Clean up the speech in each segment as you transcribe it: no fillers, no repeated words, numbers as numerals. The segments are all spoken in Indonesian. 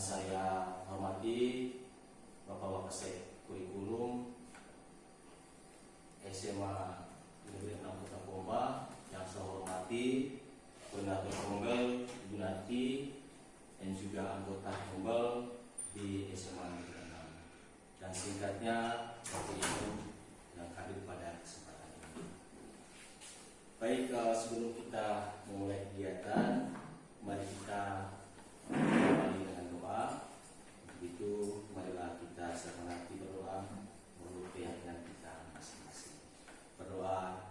saya hormati Bapak Wakasek Kurikulum SMA Negeri 6 Kota Pomba, yang saya hormati Koordinator Kombel Yunati dan juga anggota Kombel di SMA Negeri 6, dan singkatnya Bapak Ibu yang hadir pada kesempatan ini. Baik, sebelum kita memulai kegiatan, mari kita kembali dengan doa. Begitu, marilah kita serahkan hati berdoa menurut keyakinan kita masing-masing. Berdoa.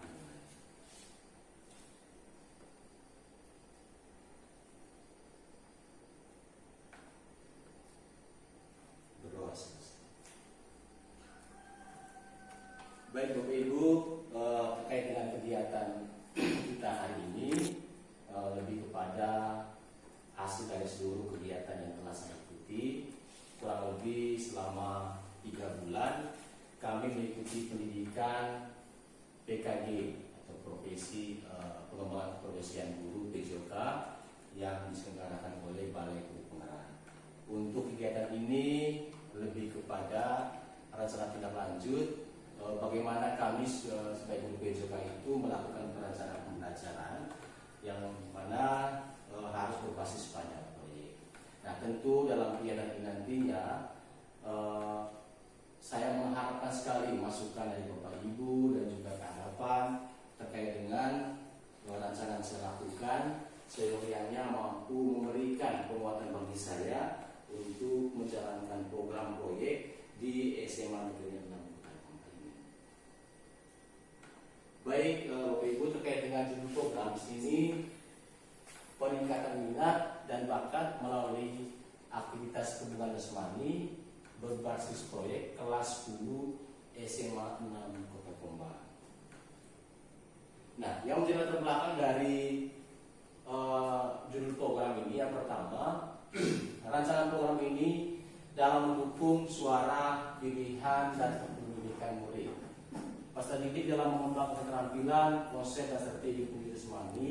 Berdoa selesai. Baik Bapak Ibu, terkait dengan kegiatan kita hari ini, lebih kepada hasil dari seluruh kegiatan yang telah saya ikuti. Kurang lebih selama 3 bulan kami mengikuti pendidikan PKG atau profesi pengembangan keprofesian guru PJOK yang diselenggarakan oleh Balai Guru Pengarahan. Untuk kegiatan ini lebih kepada rencana tindak lanjut bagaimana kami sebagai guru PJOK itu melakukan perencanaan pembelajaran yang mana harus berbasis pada proyek. Nah, tentu dalam kegiatan ini nantinya saya mengharapkan sekali masukan dari Bapak Ibu dan juga tanggapan terkait dengan rencana yang saya lakukan, seyogyanya mampu memberikan penguatan bagi saya untuk menjalankan program proyek di SMA Negeri 6 Kota Pomba ini. Baik, Bapak Ibu, terkait dengan judul program di sini, peningkatan minat dan bakat melalui aktivitas hubungan jasmani berbasis proyek kelas 10 SMA 6 Kota Pomba. Nah, yang menjadi latar belakang dari judul program ini, yang pertama, rancangan program ini dalam mendukung suara, pilihan, dan pendidikan murid. Peserta didik dalam mengembangkan keterampilan, konsep dan strategi pendidikan jasmani,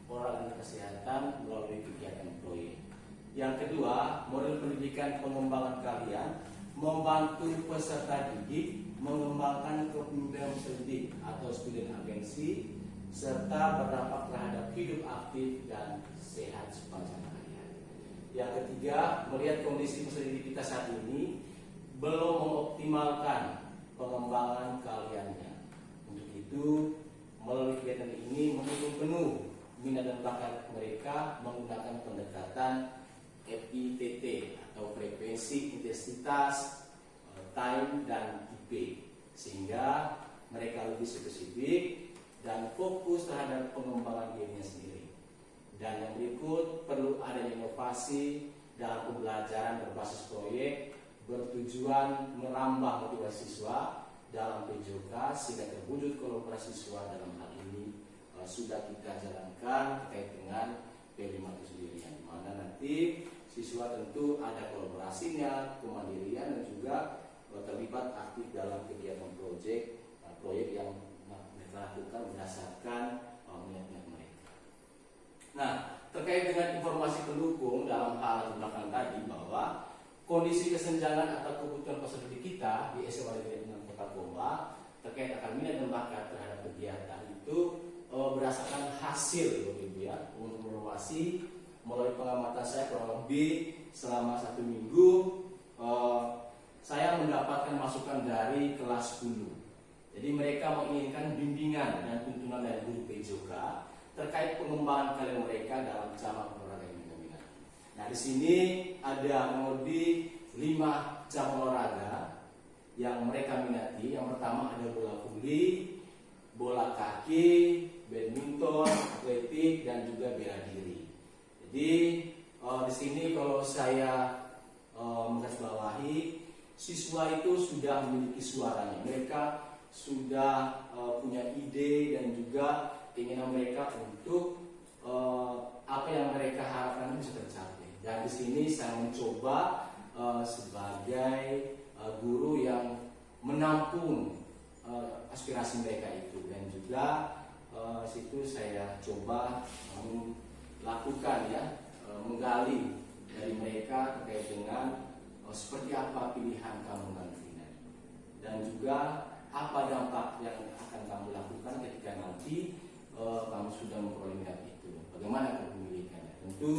olahraga dan kesehatan melalui kegiatan proyek. Yang kedua, model pendidikan pengembangan kalian membantu peserta didik mengembangkan kepemimpinan didik atau student agency serta berdampak terhadap hidup aktif dan sehat sepanjang harian. Yang ketiga, melihat kondisi peserta didik kita saat ini belum mengoptimalkan pengembangan kaliannya. Untuk itu, melalui kegiatan ini mendukung penuh minat dan bakat mereka menggunakan pendekatan FITT atau frekuensi, intensitas, time, dan IP, sehingga mereka lebih spesifik dan fokus terhadap pengembangan dirinya sendiri. Dan yang berikut, perlu adanya inovasi dalam pembelajaran berbasis proyek bertujuan merambah motivasi siswa dalam PJOK sehingga terwujud kolaborasi siswa. Dalam hal ini sudah kita jalankan terkait dengan P5 itu sendiri, yang dimana nanti siswa tentu ada kolaborasinya, kemandirian, dan juga terlibat aktif dalam kegiatan proyek yang mereka lakukan berdasarkan minat-minat mereka. Nah, terkait dengan informasi pendukung dalam hal belakang tadi, bahwa kondisi kesenjangan atau kebutuhan peserta didik kita di SMA Negeri 6 Kota Pomba terkait akan minat dan bakat terhadap kegiatan itu berdasarkan hasil untuk evaluasi melalui pengamatan saya kurang lebih selama 1 minggu, saya mendapatkan masukan dari kelas 10. Jadi mereka menginginkan bimbingan dan tuntunan dari guru PJOK terkait pengembangan kalian mereka dalam cabang olahraga yang mereka minati. Nah, di sini ada kurang lebih 5 cabang olahraga yang mereka minati. Yang pertama ada bola voli, bola kaki, badminton, atletik, dan juga bela diri. Jadi di sini kalau saya menggarisbawahi, siswa itu sudah memiliki suaranya. Mereka sudah punya ide dan juga keinginan mereka untuk apa yang mereka harapkan bisa tercapai. Dan di sini saya mencoba sebagai guru yang menampung aspirasi mereka itu, dan juga situ saya coba lakukan menggali dari mereka terkait dengan seperti apa pilihan kamu nantinya, dan juga apa dampak yang akan kamu lakukan ketika nanti kamu sudah memperoleh minat itu, bagaimana kepemilikannya. Tentu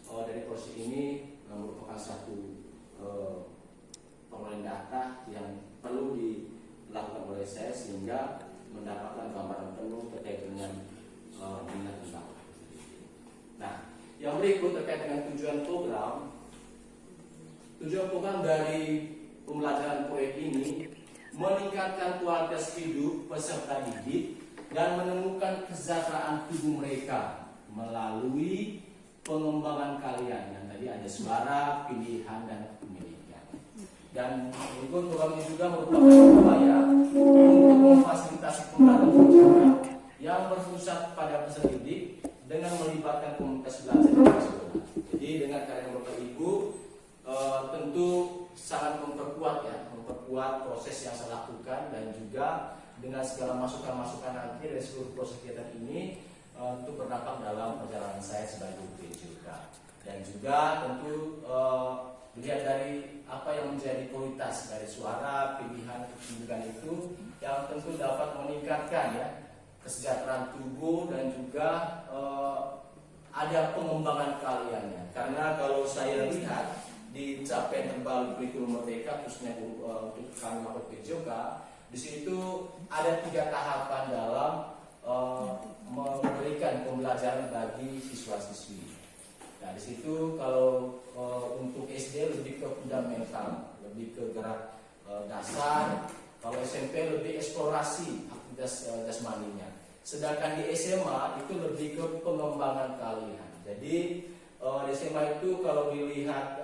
dari proses ini merupakan satu pengolahan data yang perlu dilakukan oleh saya sehingga mendapatkan gambaran penuh terkait dengan minat dan bakat. Nah, yang berikut terkait dengan tujuan program. Tujuan program dari pembelajaran proyek ini meningkatkan kualitas hidup peserta didik dan menemukan kesejahteraan tubuh mereka melalui pengembangan kalian yang tadi ada suara, pilihan, dan kepemilikan. Dan berikut program ini juga merupakan upaya untuk memfasilitasi pembelajaran berjalan yang berpusat pada peserta didik dengan melibatkan komunitas belajar di sekolah. Jadi dengan karya Bapak Ibu tentu sangat memperkuat proses yang saya lakukan, dan juga dengan segala masukan-masukan nanti dari seluruh proses kegiatan ini untuk berdampak dalam perjalanan saya sebagai PJK. Dan juga tentu dilihat dari apa yang menjadi kualitas dari suara, pilihan, kepemilikan itu yang tentu dapat meningkatkan ya kesejahteraan tubuh, dan juga ada pengembangan kaliannya. Karena kalau saya lihat di capaian terbaru kurikulum Merdeka, khususnya untuk kami waktu PJK, di situ ada 3 tahapan dalam memberikan pembelajaran bagi siswa-siswi. Nah, di situ kalau untuk SD lebih ke fundamental, lebih ke gerak dasar. Kalau SMP lebih eksplorasi aktivitas jasmaninya. Sedangkan di SMA itu lebih ke pengembangan kalian. Jadi di SMA itu kalau dilihat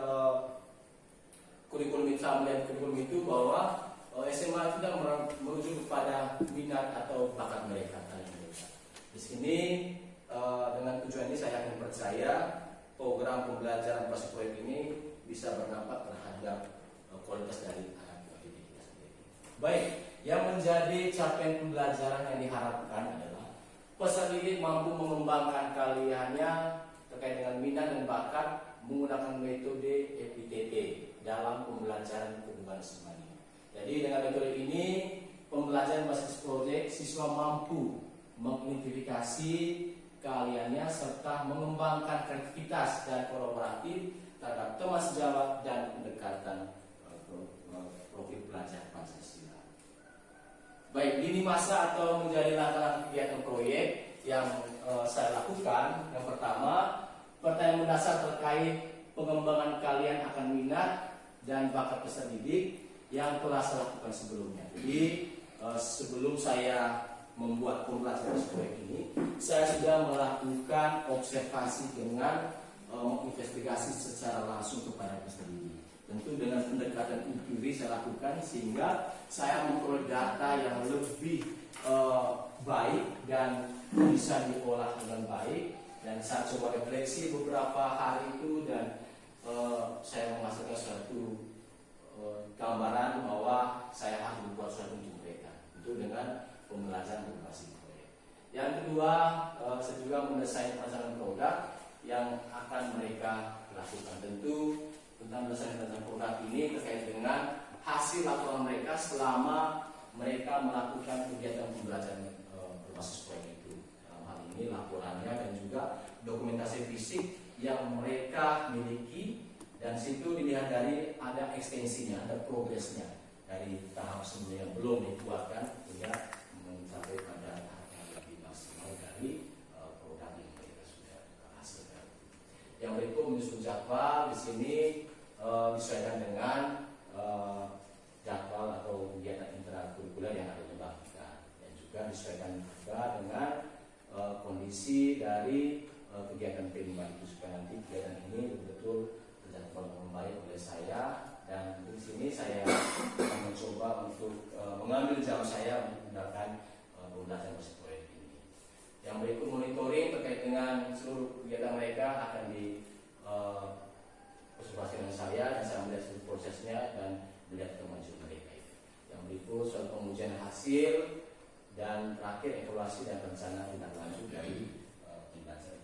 kurikulum itu bahwa SMA tidak merujuk kepada minat atau bakat mereka. Di sini dengan tujuan ini saya akan percaya program pembelajaran proses proyek ini bisa berdampak terhadap kualitas dari anak didik kita sendiri. Baik, yang menjadi capaian pembelajaran yang diharapkan adalah peserta didik mampu mengembangkan keahliannya terkait dengan minat dan bakat menggunakan metode FITT dalam pembelajaran kebugaran jasmani. Jadi dengan metode ini pembelajaran berbasis proyek siswa mampu mengidentifikasi keahliannya serta mengembangkan kreativitas dan kolaboratif terhadap tema sejawat dan pendekatan profil pelajar Pancasila. Baik, lini masa atau menjadi langkah kegiatan proyek yang saya lakukan. Yang pertama, pertanyaan mendasar terkait pengembangan kalian akan minat dan bakat peserta didik yang telah saya lakukan sebelumnya. Jadi sebelum saya membuat pembelajaran proyek ini, saya sudah melakukan observasi dengan menginvestigasi secara langsung kepada peserta didik. Tentu dengan pendekatan empiri saya lakukan sehingga saya memperoleh data yang lebih baik dan bisa diolah dengan baik. Dan saya coba refleksi beberapa hari itu, dan saya menghasilkan suatu gambaran bahwa saya harus membuat suatu untuk mereka. Itu dengan pembelajaran berbasis proyek. Yang kedua, saya juga mendesain rancangan produk yang akan mereka lakukan. Tentu tentang mendesain rancangan produk ini terkait dengan hasil laporan mereka selama mereka melakukan kegiatan pembelajaran berbasis proyek itu. Dalam hal ini laporannya dan juga dokumentasi fisik yang mereka miliki, dan situ dilihat dari ada ekstensinya, ada progresnya dari tahap sebelumnya yang belum dibuatkan hingga mencapai pada tahap yang lebih maksimal dari produk yang mereka sudah hasilkan. Yang berikut menyusun jadwal di sini disesuaikan dengan jadwal atau kegiatan intrakurikuler yang ada di Bakti, dan juga disesuaikan juga dengan kondisi dari kegiatan P5 itu, supaya nanti kegiatan ini betul-betul terjadwal dengan baik oleh saya. Dan di sini saya akan mencoba untuk mengambil jam saya untuk menggunakan pembelajaran proses proyek ini. Yang berikut monitoring terkait dengan seluruh kegiatan mereka akan diobservasi dengan saya, dan saya melihat seluruh prosesnya dan melihat kemajuan mereka. Yang berikut soal pengujian hasil, dan terakhir evaluasi dan rencana tindak lanjut dari pembelajaran.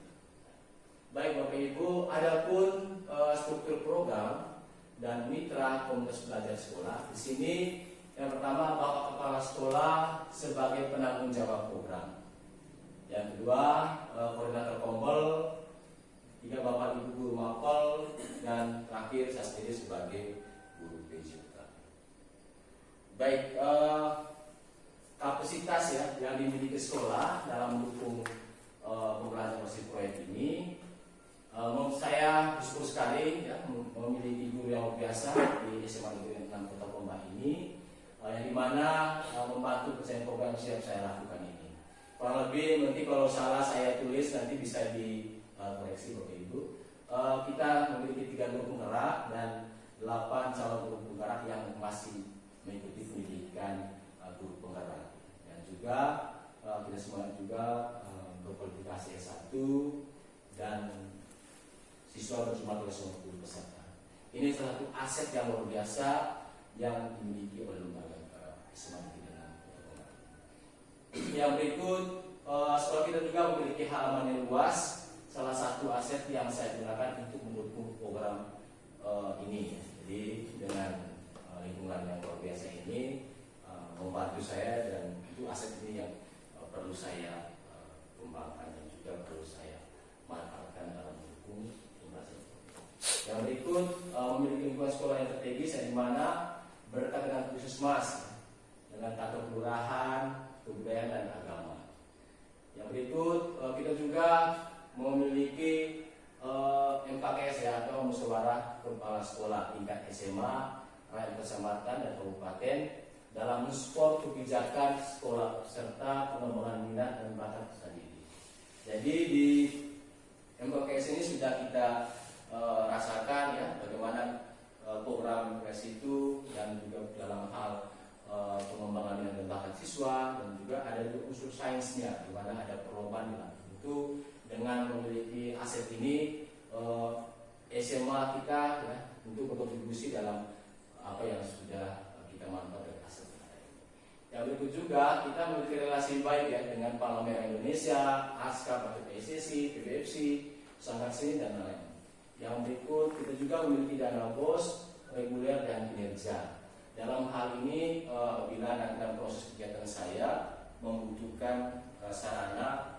Baik Bapak Ibu, adapun struktur program dan mitra komunitas belajar sekolah. Di sini yang pertama Bapak Kepala Sekolah sebagai penanggung jawab program. Yang kedua koordinator Kompel, tiga Bapak Ibu guru mapel, dan terakhir saya sendiri sebagai guru PJK. Baik, kapasitas ya yang dimiliki sekolah dalam mendukung pembelajaran masih proyek ini, menurut saya bersyukur sekali ya, memiliki guru yang luar biasa di SMA Negeri 6 Kota Gombak ini, yang dimana membantu pencapaian program yang saya lakukan ini. Kurang lebih nanti kalau salah saya tulis nanti bisa dikoreksi Bapak Ibu. Kita memiliki 3 guru penggerak dan 8 calon guru penggerak yang masih mengikuti pendidikan guru penggerak, dan juga kita semua juga berkualifikasi S1 dan siswa berjumlah 250 peserta. Ini salah satu aset yang luar biasa yang dimiliki oleh lembaga SMA Negeri 6 Kota Gombak. Yang berikut, sekolah kita juga memiliki halaman yang luas. Salah satu aset yang saya gunakan untuk mendukung program ini. Jadi dengan lingkungan yang luar biasa ini membantu saya, dan itu aset ini yang perlu saya kembangkan dan juga perlu saya manfaatkan dalam mendukung pembelajaran. Yang berikut, memiliki lingkungan sekolah yang strategis, yang dimana berdekat dengan puskesmas, dengan kantor kelurahan, kebudayaan dan agama. Yang berikut, kita juga memiliki MKKS ya, atau musyawarah kepala sekolah tingkat SMA, rakyat kecamatan dan kabupaten dalam mensupport kebijakan sekolah serta pengembangan minat dan bakat peserta didik. Jadi di MKKS ini sudah kita rasakan ya bagaimana program MKKS itu, dan juga dalam hal pengembangan minat dan bakat siswa, dan juga ada unsur sainsnya di mana ada perlombaan itu. Dengan memiliki aset ini, SMA kita ya untuk berkontribusi dalam apa yang sudah kita manfaatkan dari aset kita ini. Yang berikut juga kita memiliki relasi baik ya dengan Palang Merah Indonesia, ASKAP atau PSSI, PBFC, Sangkasi dan lain-lain. Yang berikut kita juga memiliki dana BOS, reguler dan kinerja. Dalam hal ini bila nanti dalam proses kegiatan saya membutuhkan sarana,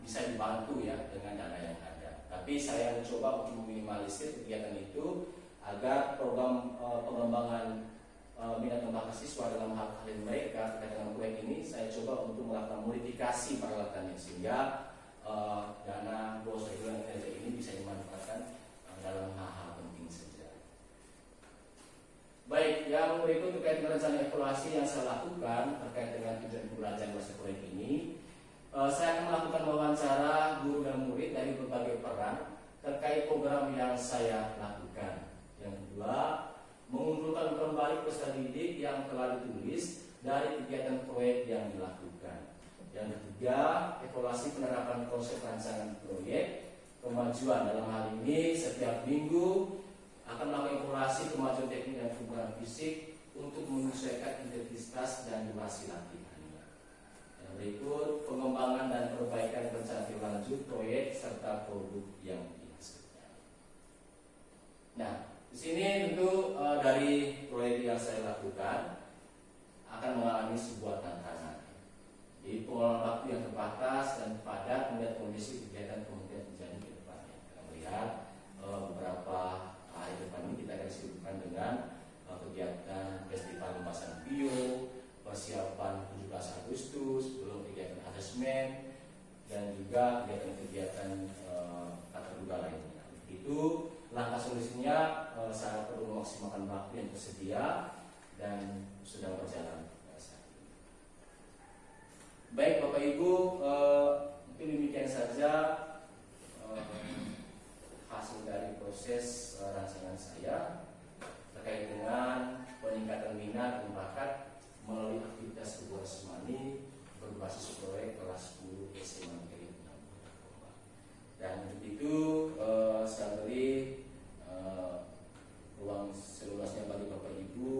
bisa dibantu ya dengan dana yang ada. Tapi saya mencoba untuk meminimalisir kegiatan itu agar program pengembangan minat dan bakat siswa dalam hal mereka terkait dengan proyek ini, saya coba untuk melakukan modifikasi peralatannya sehingga dana BOS reguler dan kinerja ini bisa dimanfaatkan dalam hal-hal penting saja. Baik, yang berikut terkait dengan rencana evaluasi yang saya lakukan terkait dengan tujuan pembelajaran masa proyek ini. Saya akan melakukan wawancara guru dan murid dari berbagai peran terkait program yang saya lakukan. Yang kedua, mengumpulkan kembali peserta didik yang telah ditulis dari kegiatan proyek yang dilakukan. Yang ketiga, evaluasi penerapan konsep rancangan proyek kemajuan. Dalam hal ini, setiap minggu akan melakukan evaluasi kemajuan teknik dan hubungan fisik untuk menyesuaikan intensitas dan durasi latihan. Berikut, pengembangan dan perbaikan rencana lanjut proyek serta produk yang dihasilkan. Nah, di sini tentu dari proyek yang saya lakukan akan mengalami sebuah tantangan. Di pengelolaan waktu yang terbatas dan padat melihat kondisi kegiatan kemudian terjadi ke depannya. Kita melihat beberapa hari depan ini kita akan disibukkan dengan kegiatan festival pembahasan bio, persiapan 17 Agustus, belum kegiatan asesmen, dan juga kegiatan-kegiatan tak terduga lainnya. Itu langkah solusinya sangat perlu memaksimalkan waktu yang tersedia dan sedang berjalan. Baik Bapak Ibu, mungkin demikian saja hasil dari proses rancangan saya terkait dengan peningkatan minat dan bakat melalui aktivitas kebuahan semani berbasis proyek kelas 10 SMA Negeri 6 Kota Gombak. Dan untuk itu sekali ruang seluasnya bagi Bapak Ibu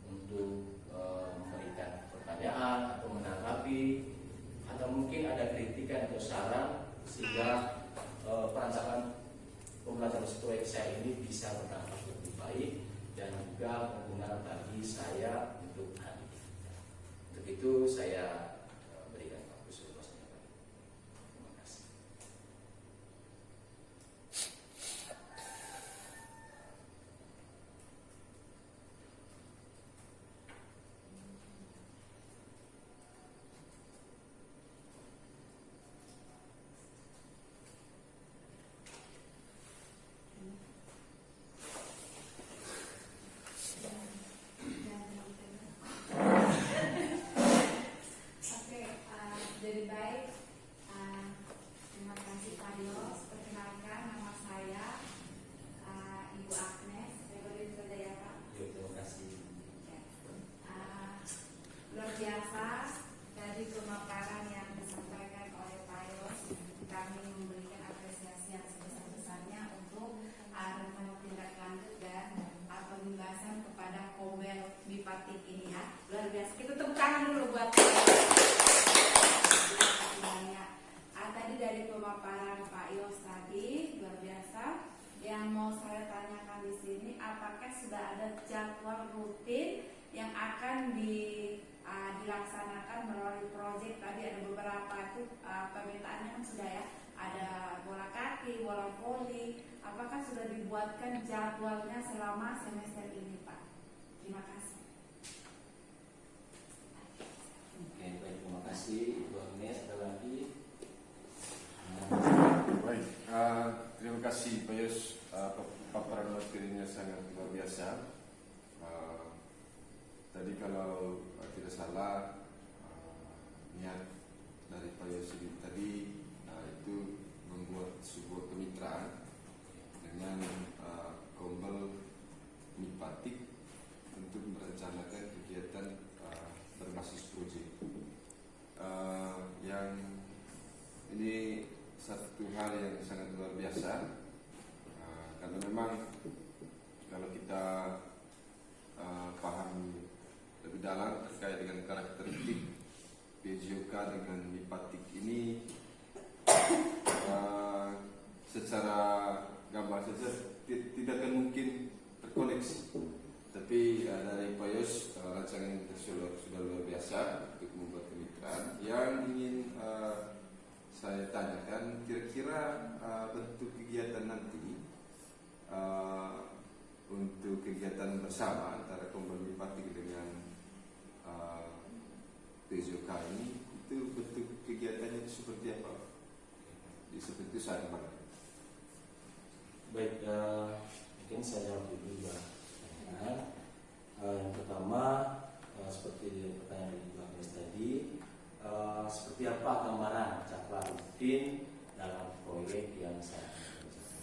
untuk memberikan pertanyaan atau menanggapi, atau mungkin ada kritikan atau saran sehingga perancangan menjaga kebenaran bagi saya untuk hari ini. Untuk itu saya berikan waktu seluruhnya. Terima kasih. Jadi baik, terima kasih Pak Yos. Perkenalkan, nama saya Ibu Agnes. Saya berdiri saja ya Pak. Terima kasih. Luar biasa dari pemaparan yang disampaikan oleh Pak Yos. Kami memberikan apresiasi yang sebesar-besarnya untuk rencana tindak lanjut dan pembahasan kepada Kombel Bipatik ini ya. Luar biasa. Kita tepuk tangan dulu buat tadi dari pemaparan Pak Yos tadi luar biasa. Yang mau saya tanyakan di sini, apakah sudah ada jadwal rutin yang akan dilaksanakan melalui proyek? Tadi ada beberapa itu permintaannya kan sudah ya, ada bola kaki, bola voli. Apakah sudah dibuatkan jadwalnya selama semester ini Pak? Terima kasih. Oke, baik, terima kasih Ibu Agnes. Ada lagi? Baik, terima kasih Pak Yos. Paparan materinya sangat luar biasa. Tadi kalau tidak salah, niat dari Pak Yos ini tadi itu membuat sebuah kemitraan dengan Kombel Bipatik untuk merencanakan kegiatan berbasis proyek. Yang ini satu hal yang sangat luar biasa, karena memang kalau kita paham lebih dalam terkait dengan karakteristik PJOK dengan Bipatik ini, secara gambar saja tidak akan mungkin terkoneksi. Tapi dari Pak Yos, rancangan sudah luar biasa untuk membuat kemitraan. Yang ingin saya tanyakan, kira-kira bentuk kegiatan nanti untuk kegiatan bersama antara Kombel Bipatik dengan PJOK ini, itu bentuk kegiatannya itu seperti apa? Seperti itu saya mana? Baik, mungkin saya jawab dulu ya. Yang pertama, seperti pertanyaan dari Ibu Agnes tadi, seperti apa gambaran jadwal rutin dalam proyek yang saya kerjakan.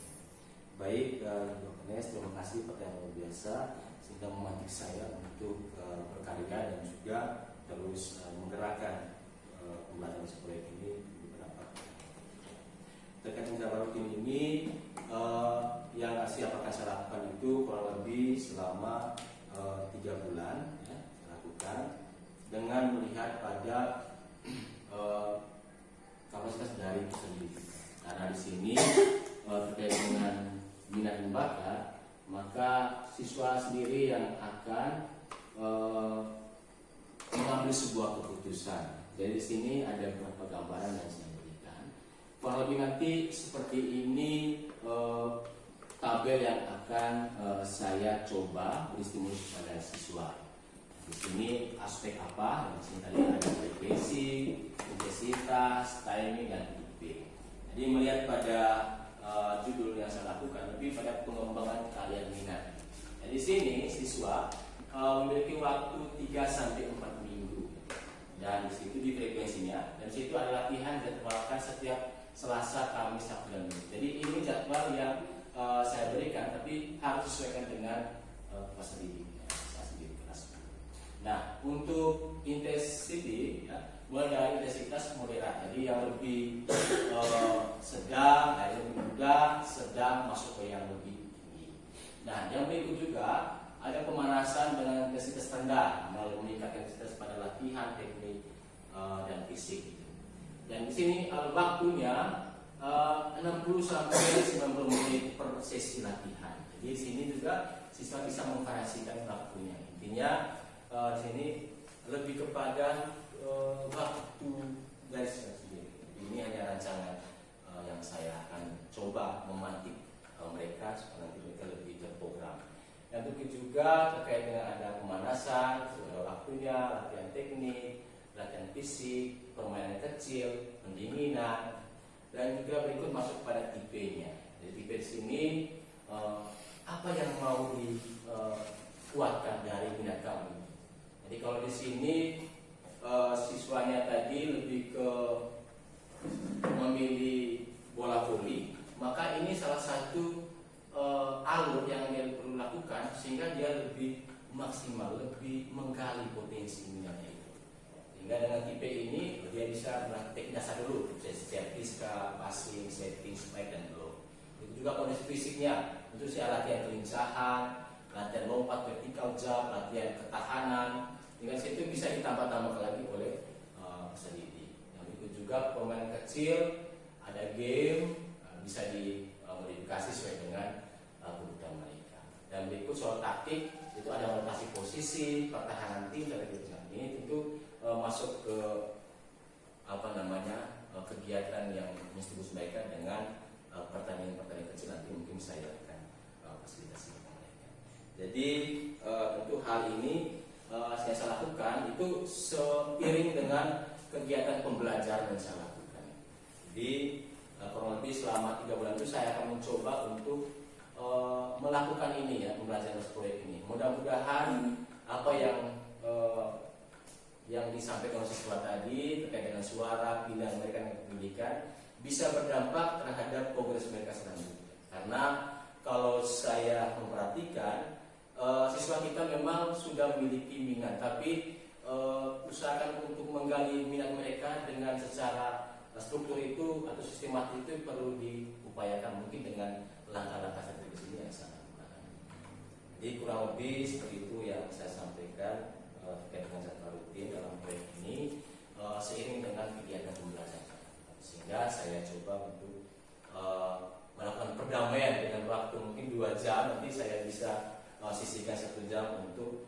Baik, Ibu Agnes, terima kasih pertanyaan luar biasa sehingga memancing saya untuk berkarya dan juga terus menggerakkan pembahasan proyek ini beberapa. Terkait dengan jadwal rutin ini, yang siapa akan saya lakukan itu kurang lebih selama 3 bulan ya, saya lakukan dengan melihat pada kapasitas dari itu sendiri. Karena di sini terkait dengan minat dan bakat, maka siswa sendiri yang akan mengambil sebuah keputusan. Jadi di sini ada beberapa gambaran yang saya berikan. Kurang lebih nanti seperti ini tabel yang akan saya coba beri stimulus kepada siswa. Di sini aspek apa? Di sini tadi ada frekuensi, intensitas, timing, dan IP. Jadi melihat pada judul yang saya lakukan lebih pada pengembangan kalian minat. Nah, di sini siswa memiliki waktu 3 sampai 4 minggu. Dan di situ di frekuensinya, dan di situ ada latihan dijadwalkan setiap Selasa, Kamis, Sabtu, dan Minggu. Jadi ini jadwal yang saya berikan, tapi harus disesuaikan dengan kelas didiknya. Nah, untuk intensity, ya, mulai dari intensitas moderat, jadi yang lebih sedang, yang lebih mudah, sedang masuk ke yang lebih tinggi. Nah, yang berikut juga ada pemanasan dengan intensitas rendah, melalui meningkatkan intensitas pada latihan, teknik, dan fisik. Dan di sini waktunya 60 sampai 90 menit per sesi latihan. Jadi di sini juga siswa bisa memvariasikan waktunya. Intinya di sini lebih kepada waktu dari siswa sendiri. Ini hanya rancangan yang saya akan coba memantik mereka supaya nanti mereka lebih terprogram. Yang kedua juga terkait dengan ada pemanasan, sudah waktunya, latihan teknik, latihan fisik, permainan kecil, pendinginan, dan juga berikut masuk pada tipenya. Jadi tipe di sini apa yang mau dikuatkan dari minat kamu. Jadi kalau di sini siswanya tadi lebih ke memilih bola voli, maka ini salah satu alur yang dia perlu lakukan sehingga dia lebih maksimal, lebih menggali potensi minatnya itu. Sehingga dengan tipe ini dia bisa praktek dasar dulu, servis, passing, setting, spike, dan blow. Itu juga kondisi fisiknya, itu saya latihan kelincahan, latihan lompat vertikal jump, latihan ketahanan. Dengan situ bisa ditambah-tambah lagi oleh peserta didik. Yang itu juga pemain kecil, ada game, bisa dimodifikasi sesuai dengan kebutuhan mereka. Dan berikut soal taktik, itu ada rotasi posisi, pertahanan tim, dan ini tentu masuk ke kegiatan yang mendistribusi mereka dengan pertandingan-pertandingan kecil. Nanti mungkin saya akan fasilitasi kepada mereka. Jadi tentu hal ini saya lakukan itu seiring dengan kegiatan pembelajaran yang saya lakukan. Jadi kurang lebih selama 3 bulan itu saya akan mencoba untuk melakukan ini ya, pembelajaran proyek ini. Mudah-mudahan apa yang disampaikan oleh siswa tadi terkait dengan suara, pilihan mereka dan pendidikan bisa berdampak terhadap progres mereka selanjutnya. Karena kalau saya memperhatikan siswa kita memang sudah memiliki minat, tapi usahakan untuk menggali minat mereka dengan secara struktur itu atau sistematis itu perlu diupayakan mungkin dengan langkah-langkah seperti di sini yang sangat mudah. Jadi kurang lebih seperti itu yang saya sampaikan terkait dengan jadwal rutin dalam proyek ini seiring dengan kegiatan pembelajaran. Sehingga saya coba untuk melakukan perdamaian dengan waktu mungkin 2 jam, nanti saya bisa sisihkan 1 jam untuk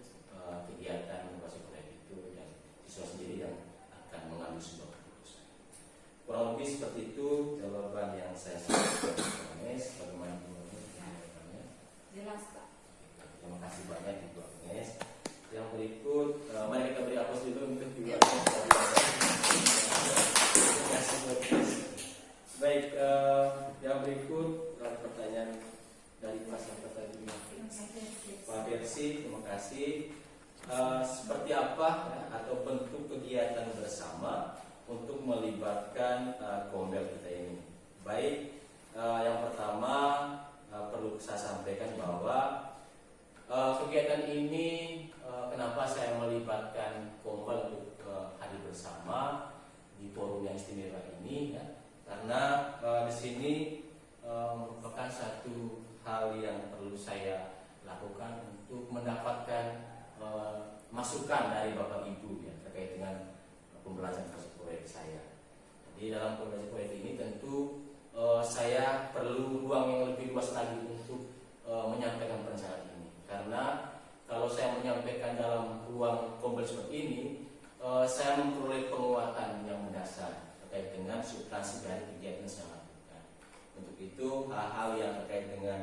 kegiatan inovasi proyek itu dan siswa sendiri yang akan mengambil sebuah keputusan. Kurang lebih seperti itu jawaban yang saya sampaikan. Bagaimana jawabannya? Jelas Pak. Terima kasih banyak Ibu Agnes. Yang berikut, mari kita beri aplaus dulu untuk Ibu Agnes. Terima kasih buat Agnes. Baik, yang berikut pertanyaan dari peserta tadi. Pak Versi, terima kasih. Seperti apa ya, atau bentuk kegiatan bersama untuk melibatkan Kombel kita ini? Baik, yang pertama perlu saya sampaikan bahwa kegiatan ini kenapa saya melibatkan Kombel untuk hadir bersama di forum yang istimewa ini ya? Karena di sini merupakan satu hal yang perlu saya lakukan untuk mendapatkan masukan dari Bapak Ibu ya, terkait dengan pembelajaran proyek saya. Jadi dalam pembelajaran proyek ini tentu saya perlu ruang yang lebih luas lagi untuk menyampaikan perencanaan ini. Karena kalau saya menyampaikan dalam ruang Kombel seperti ini, saya memperoleh penguatan yang mendasar terkait dengan substansi dari kegiatan yang saya lakukan. Untuk itu hal-hal yang terkait dengan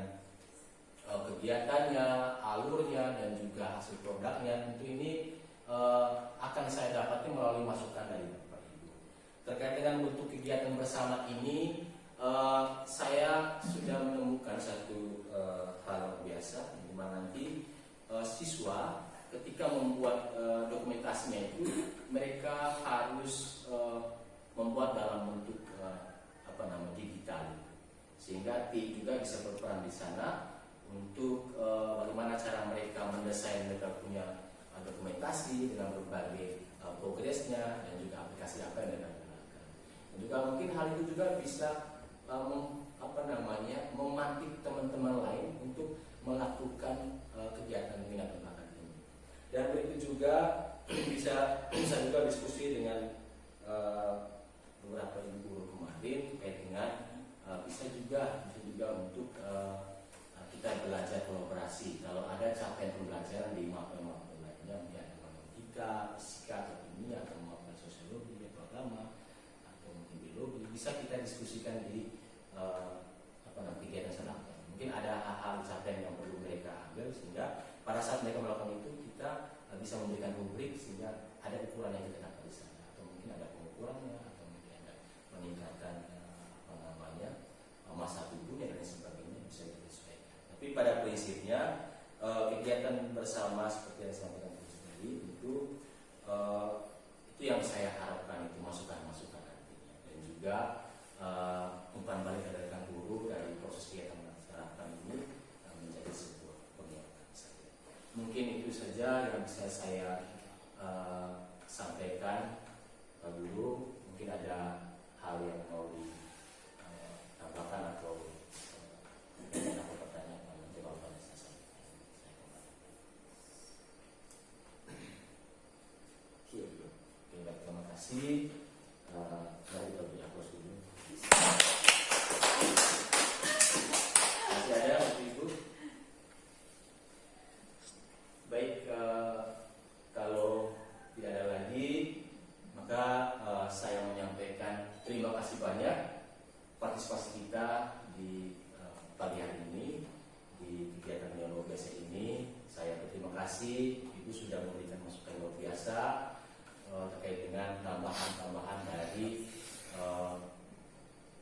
kegiatannya, alurnya, dan juga hasil produknya tentu ini akan saya dapati melalui masukan dari Bapak Ibu. Terkait dengan bentuk kegiatan bersama ini, saya sudah menemukan satu hal biasa, di mana nanti siswa ketika membuat dokumentasinya itu mereka harus membuat dalam bentuk digital, sehingga tim juga bisa berperan di sana untuk bagaimana cara mereka mendesain mereka punya dokumentasi dengan berbagai progresnya dan juga aplikasi apa yang mereka gunakan. Dan juga mungkin hal itu juga bisa memantik teman-teman lain untuk melakukan kegiatan minat dan bakat ini. Dan berikut juga bisa juga diskusi dengan beberapa ibu guru kemarin terkait dengan bisa juga untuk kita kita belajar kolaborasi. Kalau ada capaian pembelajaran di mapel-mapel lainnya, mungkin ada matematika, fisika, atau kimia, atau mapel sosiologi atau agama, atau mungkin biologi, bisa kita diskusikan di kegiatan selanjutnya. Mungkin ada hal-hal capaian yang perlu mereka ambil, sehingga pada saat mereka melakukan itu kita bisa memberikan rubrik sehingga ada ukuran yang kita dapat di sana, atau mungkin ada pengukurannya, atau mungkin ada peningkatan masa tubuhnya dan sebagainya, bisa disesuaikan. Tapi pada prinsipnya kegiatan bersama seperti yang disampaikan tadi itu yang saya harapkan, itu masukan-masukan nantinya, dan juga umpan balik dari rekan guru dari proses kegiatan masyarakat ini menjadi sebuah penguatan saja. Mungkin itu saja yang bisa saya sampaikan dulu. Mungkin ada hal yang mau ditambahkan atau pertanyaan jawaban saya. Oke, baik, terima kasih. Mari bagi aku dulu. Masih ada Ibu? Baik, kalau tidak ada lagi, maka saya menyampaikan terima kasih banyak partisipasi kita di pagi hari ini di kegiatan yang luar biasa ini. Saya berterima kasih Ibu sudah memberikan masukan luar biasa terkait dengan tambahan-tambahan dari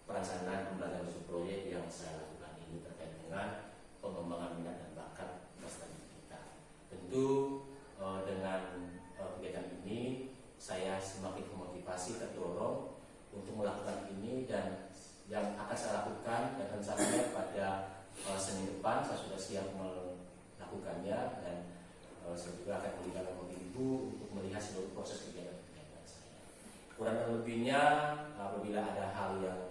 perencanaan pembelajaran usul proyek yang saya lakukan ini terkait dengan pengembangan minat dan bakat peserta didik kita. Tentu dengan kegiatan ini saya semakin memotivasi, terdorong untuk melakukan ini, dan yang akan saya lakukan dan rencananya pada Senin depan saya sudah siap melakukannya, dan saya juga akan melibatkan Ibu untuk melihat seluruh proses kegiatan saya. Kurang dan lebihnya, apabila ada hal yang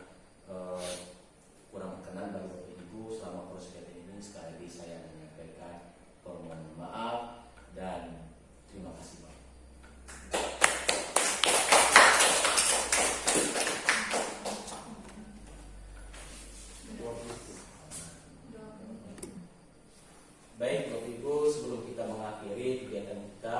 kurang berkenan bagi Ibu selama proses kegiatan ini, sekali lagi saya menyampaikan permohonan maaf dan terima kasih banyak. Baik, Bapak Ibu, sebelum kita mengakhiri kegiatan kita,